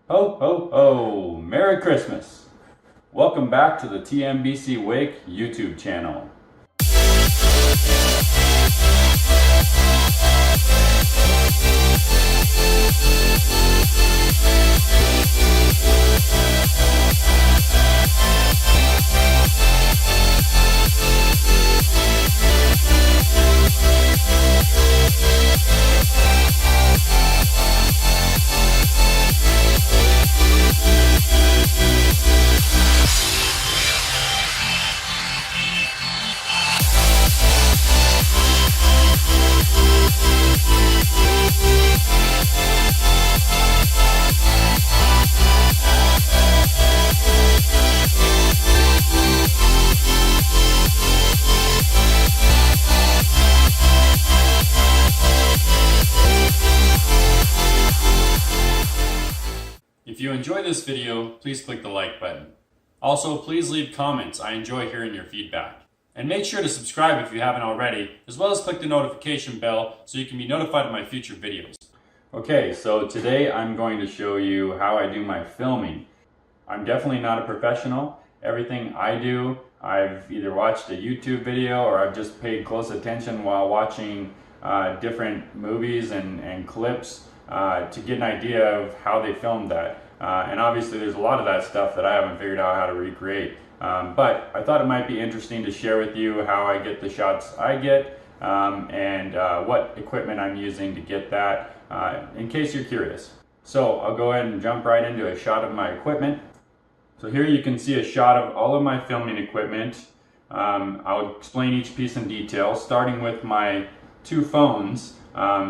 Ho, ho, ho! Merry Christmas! Welcome back to the TMBC Wake YouTube channel. If you enjoy this video, please click the like button. Also, please leave comments. I enjoy hearing your feedback. And make sure to subscribe if you haven't already, as well as click the notification bell so you can be notified of my future videos. Okay, so today I'm going to show you how I do my filming. I'm definitely not a professional. Everything I do, I've either watched a YouTube video or I've just paid close attention while watching different movies and clips to get an idea of how they filmed that. And obviously there's a lot of that stuff that I haven't figured out how to recreate. But I thought it might be interesting to share with you how I get the shots I get and what equipment I'm using to get that, in case you're curious. So I'll go ahead and jump right into a shot of my equipment. So here you can see a shot of all of my filming equipment. I'll explain each piece in detail, starting with my two phones.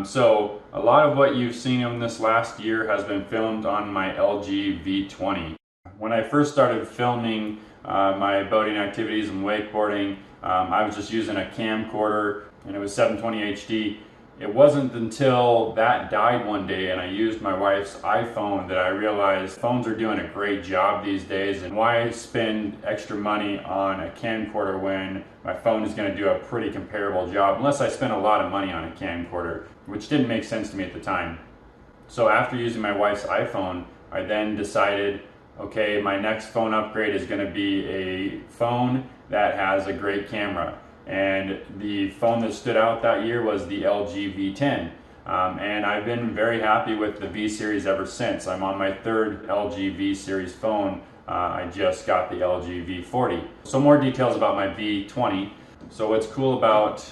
So a lot of what you've seen in this last year has been filmed on my LG V20. When I first started filming my boating activities and wakeboarding, I was just using a camcorder and it was 720 HD. It wasn't until that died one day and I used my wife's iPhone that I realized phones are doing a great job these days, and why spend extra money on a camcorder when my phone is going to do a pretty comparable job, unless I spend a lot of money on a camcorder, which didn't make sense to me at the time. So after using my wife's iPhone, I then decided, okay, my next phone upgrade is going to be a phone that has a great camera. And the phone that stood out that year was the LG V10. And I've been very happy with the V series ever since. I'm on my third LG V series phone. I just got the LG V40. So more details about my V20. So what's cool about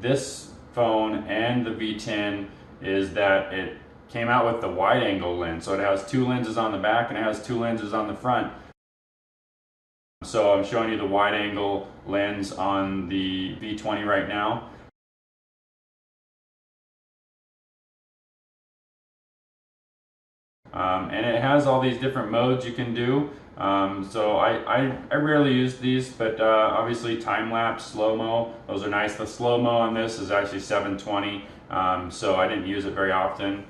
this phone and the V10 is that it came out with the wide angle lens. So it has two lenses on the back and it has two lenses on the front. So I'm showing you the wide angle lens on the V20 right now. And it has all these different modes you can do. So I rarely use these, but obviously time-lapse, slow-mo, those are nice. The slow-mo on this is actually 720, so I didn't use it very often.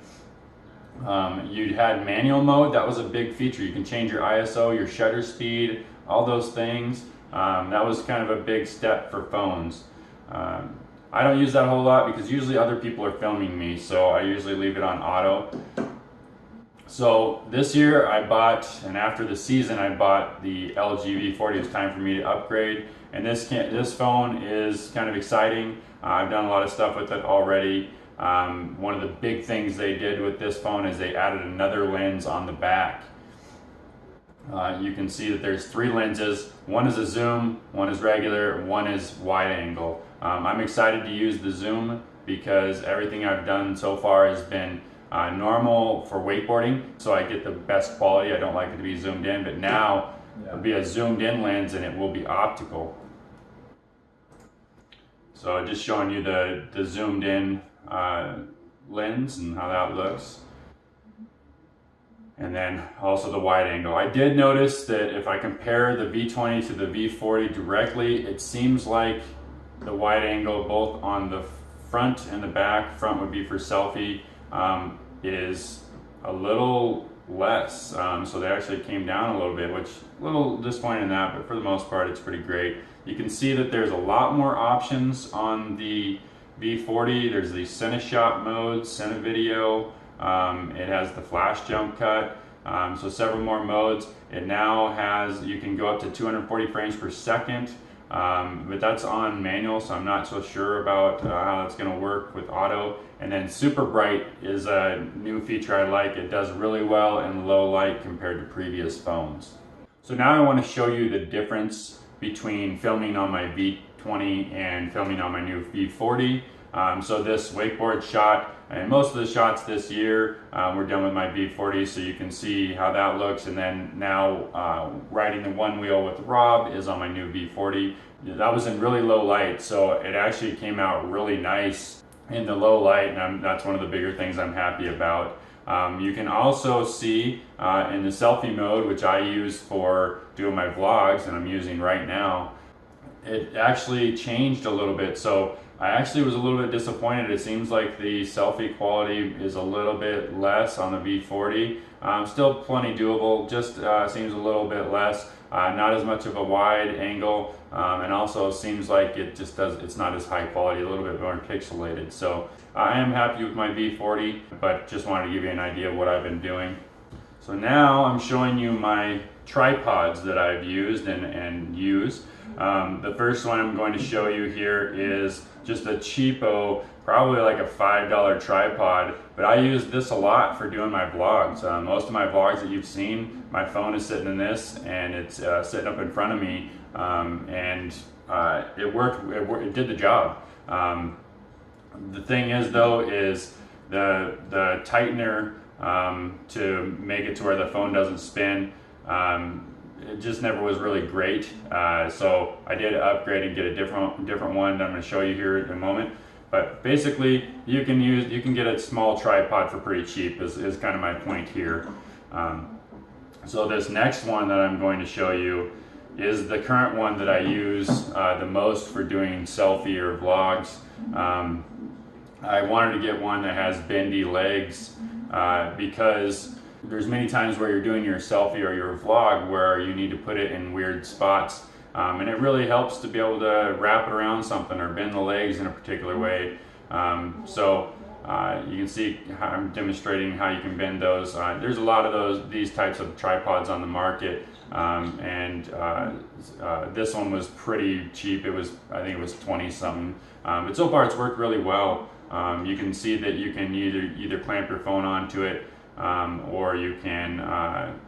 You had manual mode. That was a big feature. You can change your ISO, your shutter speed, all those things. That was kind of a big step for phones. I don't use that a whole lot because usually other people are filming me, so I usually leave it on auto. So this year I bought, and after the season I bought the LG V40. It's time for me to upgrade, and this phone is kind of exciting. I've done a lot of stuff with it already. One of the big things they did with this phone is they added another lens on the back. You can see that there's three lenses. One is a zoom, one is regular, one is wide angle. I'm excited to use the zoom because everything I've done so far has been normal for wakeboarding, so I get the best quality. I don't like it to be zoomed in, but now it'll be a zoomed in lens and it will be optical. So just showing you the zoomed in lens and how that looks. And then also the wide angle. I did notice that if I compare the V20 to the V40 directly, it seems like the wide angle both on the front and the back, front would be for selfie, is a little less. So they actually came down a little bit, which a little disappointed in that, but for the most part it's pretty great. You can see that there's a lot more options on the V40. There's the Cineshot mode, Cinevideo. It has the flash jump cut. So several more modes. It now has, you can go up to 240 frames per second, but that's on manual, so I'm not so sure about how that's going to work with auto. And then super bright is a new feature I like. It does really well in low light compared to previous phones. So now I want to show you the difference between filming on my V20 and filming on my new V40. So this wakeboard shot, and most of the shots this year we're done with my V40, so you can see how that looks. And then now riding the one wheel with Rob is on my new V40. That was in really low light, so it actually came out really nice in the low light, and that's one of the bigger things I'm happy about. You can also see in the selfie mode, which I use for doing my vlogs and I'm using right now, it actually changed a little bit. So I actually was a little bit disappointed. It seems like the selfie quality is a little bit less on the V40. Still plenty doable, just seems a little bit less. Not as much of a wide angle, and also seems like it's not as high quality, a little bit more pixelated. So I am happy with my V40, but just wanted to give you an idea of what I've been doing. So now I'm showing you my tripods that I've used and use. The first one I'm going to show you here is just a cheapo, probably like a $5 tripod, but I use this a lot for doing my vlogs. Most of my vlogs that you've seen, my phone is sitting in this and it's sitting up in front of me, and it worked, it did the job. The thing is though, is the tightener to make it to where the phone doesn't spin, it just never was really great. So I did upgrade and get a different one that I'm going to show you here in a moment. But basically, you can get a small tripod for pretty cheap is kind of my point here. So this next one that I'm going to show you is the current one that I use the most for doing selfie or vlogs. I wanted to get one that has bendy legs because there's many times where you're doing your selfie or your vlog where you need to put it in weird spots, and it really helps to be able to wrap it around something or bend the legs in a particular way. So you can see how I'm demonstrating how you can bend those. There's a lot of these types of tripods on the market, and this one was pretty cheap. I think it was 20 something, but so far it's worked really well. You can see that you can either clamp your phone onto it, or you can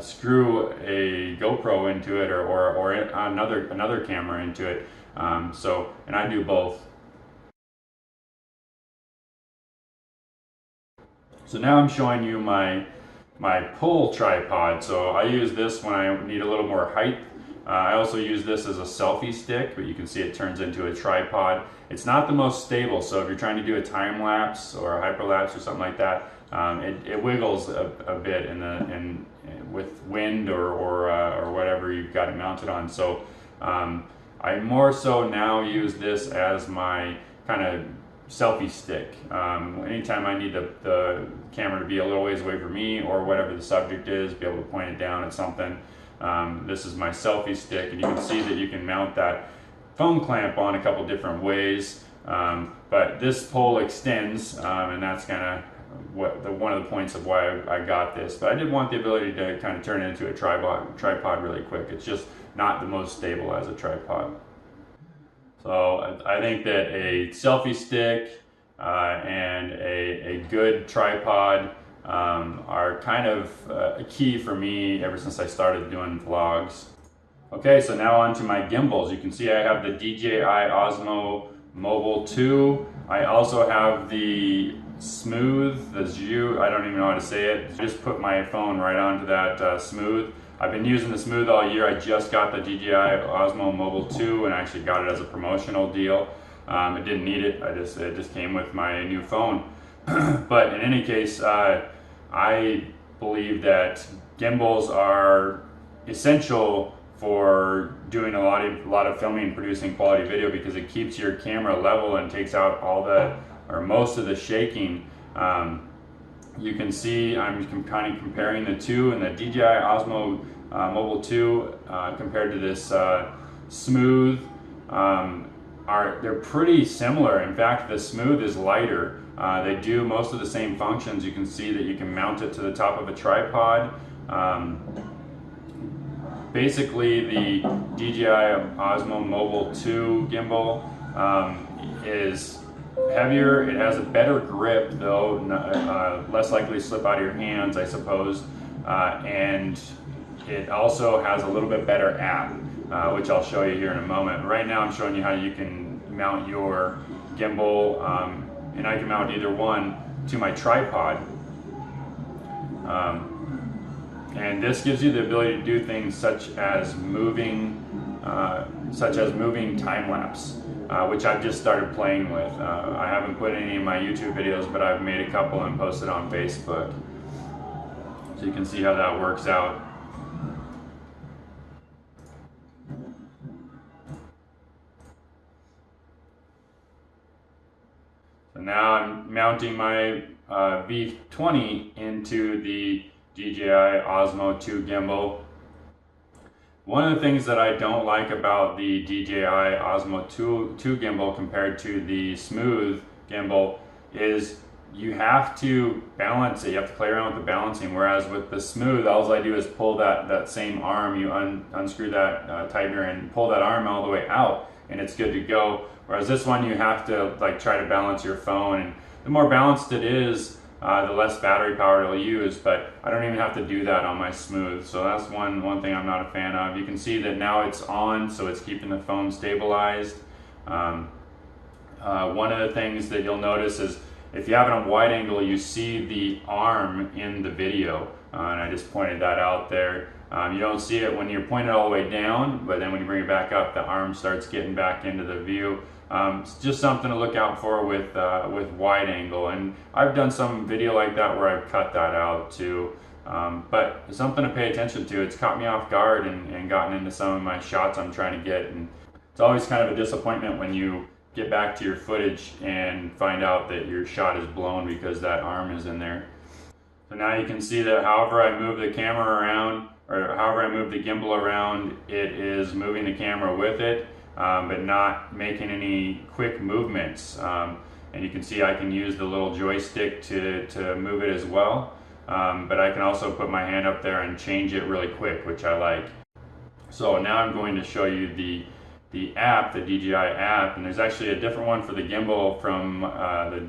screw a GoPro into it, or another camera into it. And I do both. So now I'm showing you my pull tripod. So I use this when I need a little more height. I also use this as a selfie stick, but you can see it turns into a tripod. It's not the most stable, so if you're trying to do a time lapse or a hyperlapse or something like that, it wiggles a bit with wind or whatever you've got it mounted on. So I more so now use this as my kind of selfie stick. Anytime I need the camera to be a little ways away from me or whatever the subject is, be able to point it down at something. This is my selfie stick, and you can see that you can mount that phone clamp on a couple different ways, but this pole extends, and that's kind of one of the points of why I got this. But I did want the ability to kind of turn it into a tripod really quick. It's just not the most stable as a tripod. So I think that a selfie stick and a good tripod are kind of a key for me ever since I started doing vlogs. Okay, so now on to my gimbals. You can see I have the DJI Osmo Mobile 2. I also have the Smooth, the Zhu, I don't even know how to say it. I just put my phone right onto that Smooth. I've been using the Smooth all year. I just got the DJI Osmo Mobile 2 and actually got it as a promotional deal. I didn't need it, it just came with my new phone. But in any case, I believe that gimbals are essential for doing a lot of filming and producing quality video, because it keeps your camera level and takes out most of the shaking. You can see I'm kind of comparing the two, and the DJI Osmo Mobile 2 compared to this Smooth, they're pretty similar. In fact, the Smooth is lighter. They do most of the same functions. You can see that you can mount it to the top of a tripod. Basically, the DJI Osmo Mobile 2 gimbal is heavier. It has a better grip, though, less likely to slip out of your hands, I suppose. And it also has a little bit better app, which I'll show you here in a moment. Right now I'm showing you how you can mount your gimbal, and I can mount either one to my tripod. And this gives you the ability to do things such as moving time lapse, which I've just started playing with. I haven't put any in my YouTube videos, but I've made a couple and posted on Facebook. So you can see how that works out. So now I'm mounting my V20 into the DJI Osmo 2 gimbal. One of the things that I don't like about the DJI Osmo 2 gimbal compared to the Smooth gimbal is you have to balance it. You have to play around with the balancing, whereas with the Smooth, all I do is pull that same arm, you unscrew that tightener and pull that arm all the way out, and it's good to go. Whereas this one, you have to like try to balance your phone, and the more balanced it is, the less battery power it'll use, but I don't even have to do that on my Smooth. So that's one thing I'm not a fan of. You can see that now it's on, so it's keeping the phone stabilized. One of the things that you'll notice is if you have it on wide angle, you see the arm in the video, and I just pointed that out there. You don't see it when you're pointing all the way down, but then when you bring it back up, the arm starts getting back into the view. It's just something to look out for with wide angle, and I've done some video like that where I've cut that out too. But it's something to pay attention to. It's caught me off guard and gotten into some of my shots I'm trying to get, and it's always kind of a disappointment when you get back to your footage and find out that your shot is blown because that arm is in there. So now you can see that however I move the camera around, or however I move the gimbal around, it is moving the camera with it, but not making any quick movements. And you can see I can use the little joystick to move it as well, but I can also put my hand up there and change it really quick, which I like. So now I'm going to show you the app, the DJI app, and there's actually a different one for the gimbal from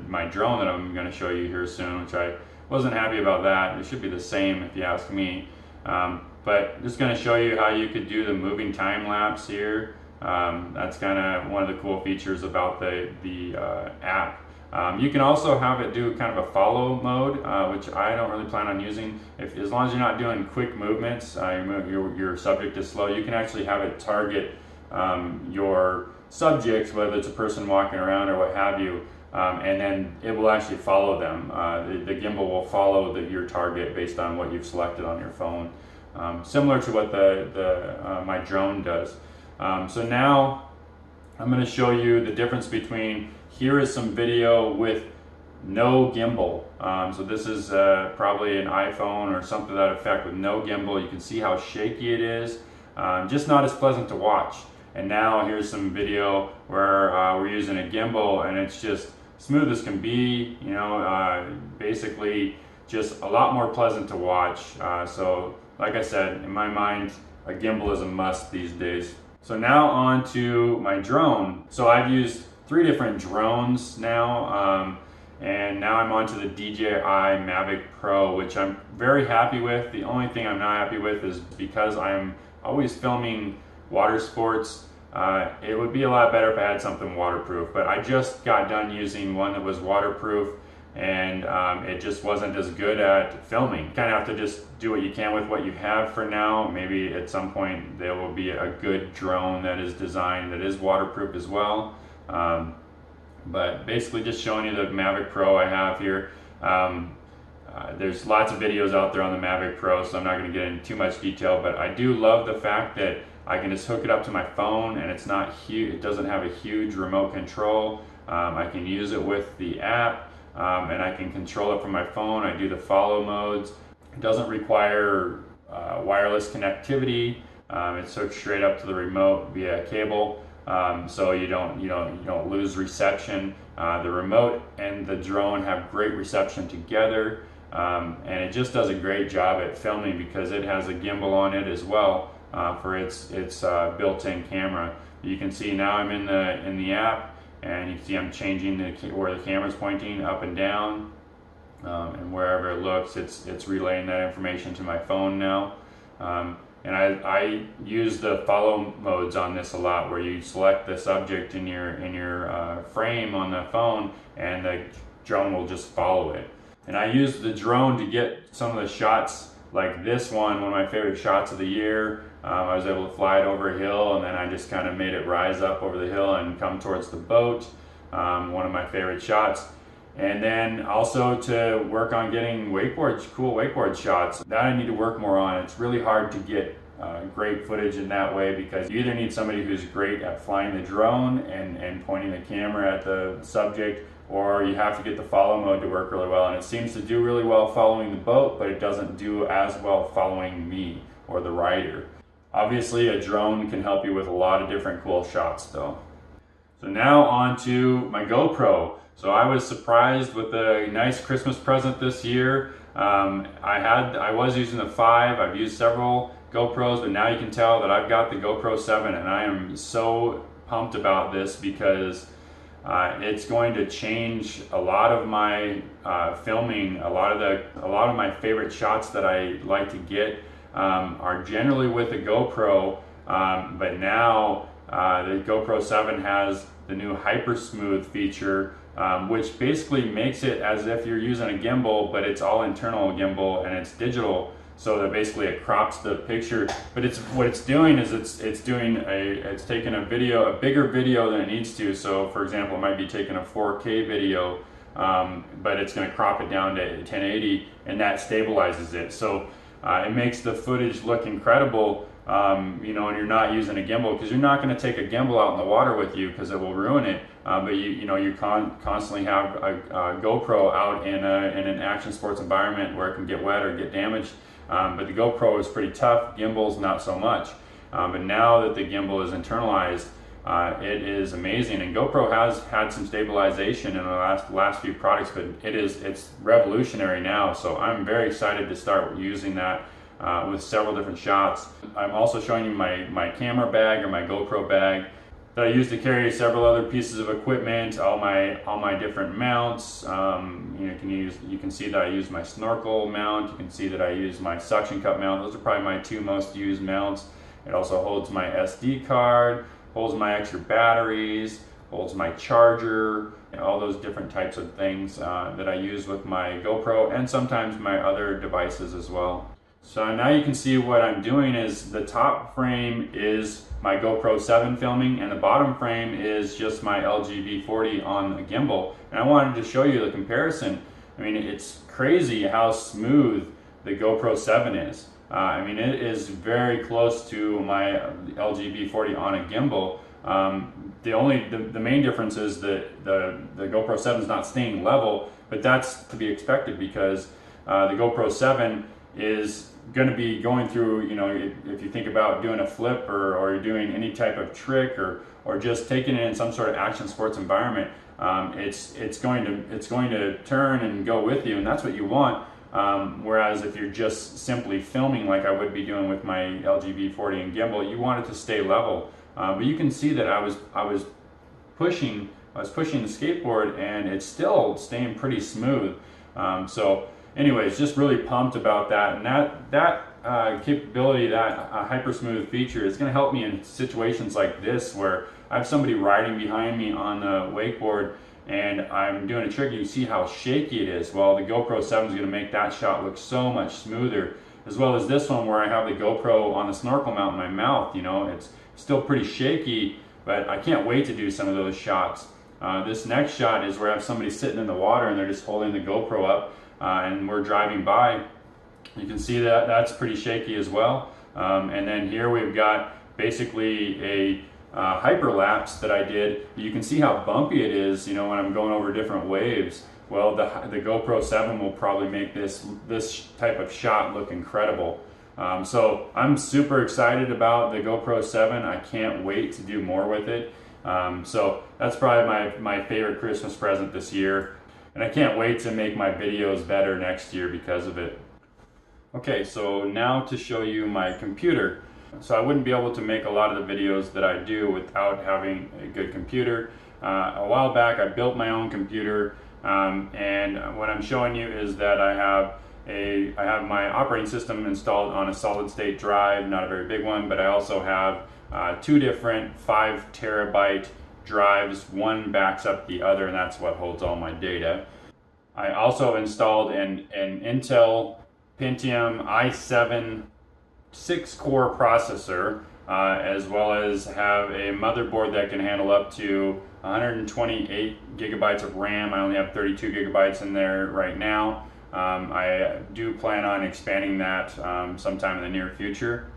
my drone that I'm going to show you here soon, which I wasn't happy about that. It should be the same if you ask me. But just going to show you how you could do the moving time lapse here. That's kind of one of the cool features about the app. You can also have it do kind of a follow mode, which I don't really plan on using. As long as you're not doing quick movements, your subject is slow, you can actually have it target your subjects, whether it's a person walking around or what have you, and then it will actually follow them. The gimbal will follow your target based on what you've selected on your phone, similar to what my drone does. So now I'm going to show you the difference between, here is some video with no gimbal. So this is probably an iPhone or something to that effect with no gimbal. You can see how shaky it is, just not as pleasant to watch. And now here's some video where we're using a gimbal, and it's just smooth as can be, you know, basically just a lot more pleasant to watch. So like I said, in my mind, a gimbal is a must these days. So now on to my drone. So I've used 3 different drones now, and now I'm on to the DJI Mavic Pro, which I'm very happy with. The only thing I'm not happy with is because I'm always filming water sports, it would be a lot better if I had something waterproof, but I just got done using one that was waterproof, and it just wasn't as good at filming. You kind of have to just do what you can with what you have for now. Maybe at some point there will be a good drone that is designed that is waterproof as well. But basically just showing you the Mavic Pro I have here. There's lots of videos out there on the Mavic Pro, so I'm not going to get into too much detail, but I do love the fact that I can just hook it up to my phone, and it's not huge. It doesn't have a huge remote control. I can use it with the app, and I can control it from my phone. I do the follow modes. It doesn't require wireless connectivity. It's hooked straight up to the remote via cable, so you don't lose reception. The remote and the drone have great reception together, and it just does a great job at filming because it has a gimbal on it as well for its built-in camera. You can see now I'm in the app, and you can see I'm changing where the camera's pointing up and down, and wherever it looks, it's relaying that information to my phone now. And I use the follow modes on this a lot, where you select the subject in your frame on the phone, and the drone will just follow it. And I use the drone to get some of the shots, like this one of my favorite shots of the year. I was able to fly it over a hill, and then I just kind of made it rise up over the hill and come towards the boat. One of my favorite shots. And then also to work on getting cool wakeboard shots. That I need to work more on. It's really hard to get great footage in that way, because you either need somebody who's great at flying the drone and pointing the camera at the subject, or you have to get the follow mode to work really well. And it seems to do really well following the boat, but it doesn't do as well following me or the rider. Obviously, a drone can help you with a lot of different cool shots though. So now on to my GoPro. So I was surprised with a nice Christmas present this year. I was using the 5. I've used several GoPros, but now you can tell that I've got the GoPro 7, and I am so pumped about this because it's going to change a lot of my filming. A lot of my favorite shots that I like to get are generally with the GoPro, but now the GoPro 7 has the new Hyper Smooth feature, which basically makes it as if you're using a gimbal, but it's all internal gimbal and it's digital. So that basically it crops the picture. But what it's doing is it's taking a bigger video than it needs to. So for example, it might be taking a 4K video, but it's going to crop it down to 1080, and that stabilizes it. So it makes the footage look incredible. And you're not using a gimbal, because you're not going to take a gimbal out in the water with you because it will ruin it. But you constantly have a GoPro out in an action sports environment where it can get wet or get damaged. But the GoPro is pretty tough, gimbals not so much. But now that the gimbal is internalized, it is amazing. And GoPro has had some stabilization in the last few products, but it's revolutionary now. So I'm very excited to start using that with several different shots. I'm also showing you my camera bag, or my GoPro bag, that I use to carry several other pieces of equipment, all my different mounts. You can see that I use my snorkel mount. You can see that I use my suction cup mount. Those are probably my 2 most used mounts. It also holds my SD card, holds my extra batteries, holds my charger, and all those different types of things that I use with my GoPro, and sometimes my other devices as well. So now you can see what I'm doing is the top frame is my GoPro 7 filming, and the bottom frame is just my LG V40 on the gimbal. And I wanted to show you the comparison. I mean, it's crazy how smooth the GoPro 7 is. I mean, it is very close to my LG V40 on a gimbal. The main difference is that the GoPro 7 is not staying level, but that's to be expected, because the GoPro 7 is going to be going through, if you think about doing a flip or you're doing any type of trick or just taking it in some sort of action sports environment, it's going to turn and go with you, and that's what you want. Whereas if you're just simply filming like I would be doing with my LG V40 and gimbal, you want it to stay level. But you can see that I was pushing the skateboard, and it's still staying pretty smooth. So anyways, just really pumped about that, and that capability, that hyper smooth feature, is going to help me in situations like this, where I have somebody riding behind me on the wakeboard and I'm doing a trick, and you see how shaky it is. Well, the GoPro 7 is going to make that shot look so much smoother, as well as this one where I have the GoPro on the snorkel mount in my mouth. It's still pretty shaky, but I can't wait to do some of those shots. This next shot is where I have somebody sitting in the water and they're just holding the GoPro up, and we're driving by. You can see that that's pretty shaky as well. And then here we've got basically a hyperlapse that I did. You can see how bumpy it is, when I'm going over different waves. Well, the GoPro 7 will probably make this type of shot look incredible. So I'm super excited about the GoPro 7. I can't wait to do more with it. So that's probably my favorite Christmas present this year. And I can't wait to make my videos better next year because of it. Okay, so now to show you my computer. So I wouldn't be able to make a lot of the videos that I do without having a good computer. A while back I built my own computer, and what I'm showing you is that I have my operating system installed on a solid state drive, not a very big one, but I also have 2 different 5 terabyte drives. One backs up the other, and that's what holds all my data. I also installed an Intel Pentium i7 6-core processor, as well as have a motherboard that can handle up to 128 gigabytes of RAM. I only have 32 gigabytes in there right now. I do plan on expanding that sometime in the near future.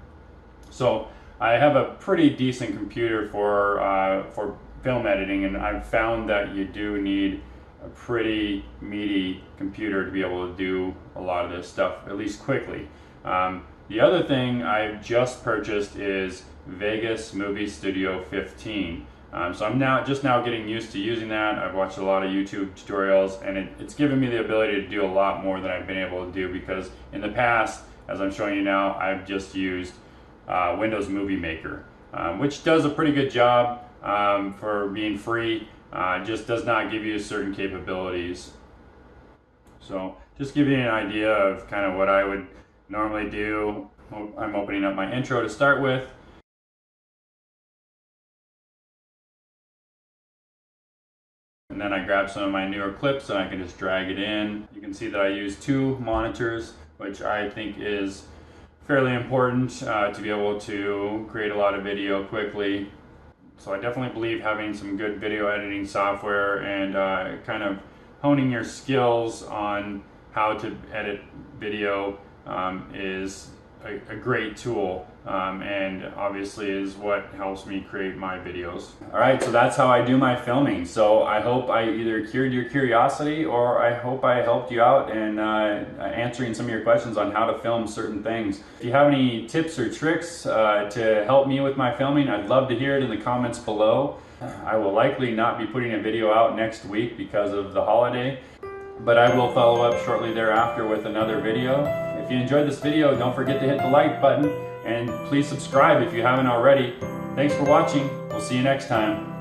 So I have a pretty decent computer for film editing, and I've found that you do need a pretty meaty computer to be able to do a lot of this stuff, at least quickly. The other thing I've just purchased is Vegas Movie Studio 15. So I'm just now getting used to using that. I've watched a lot of YouTube tutorials, and it's given me the ability to do a lot more than I've been able to do, because in the past, as I'm showing you now, I've just used Windows Movie Maker, which does a pretty good job for being free. Just does not give you certain capabilities. So just give you an idea of kind of what I would normally do. I'm opening up my intro to start with. And then I grab some of my newer clips and I can just drag it in. You can see that I use 2 monitors, which I think is fairly important to be able to create a lot of video quickly. So I definitely believe having some good video editing software and kind of honing your skills on how to edit video is a great tool, and obviously is what helps me create my videos. Alright, so that's how I do my filming. So I hope I either cured your curiosity, or I hope I helped you out in answering some of your questions on how to film certain things. If you have any tips or tricks to help me with my filming, I'd love to hear it in the comments below. I will likely not be putting a video out next week because of the holiday, but I will follow up shortly thereafter with another video. If you enjoyed this video, don't forget to hit the like button, and please subscribe if you haven't already. Thanks for watching. We'll see you next time.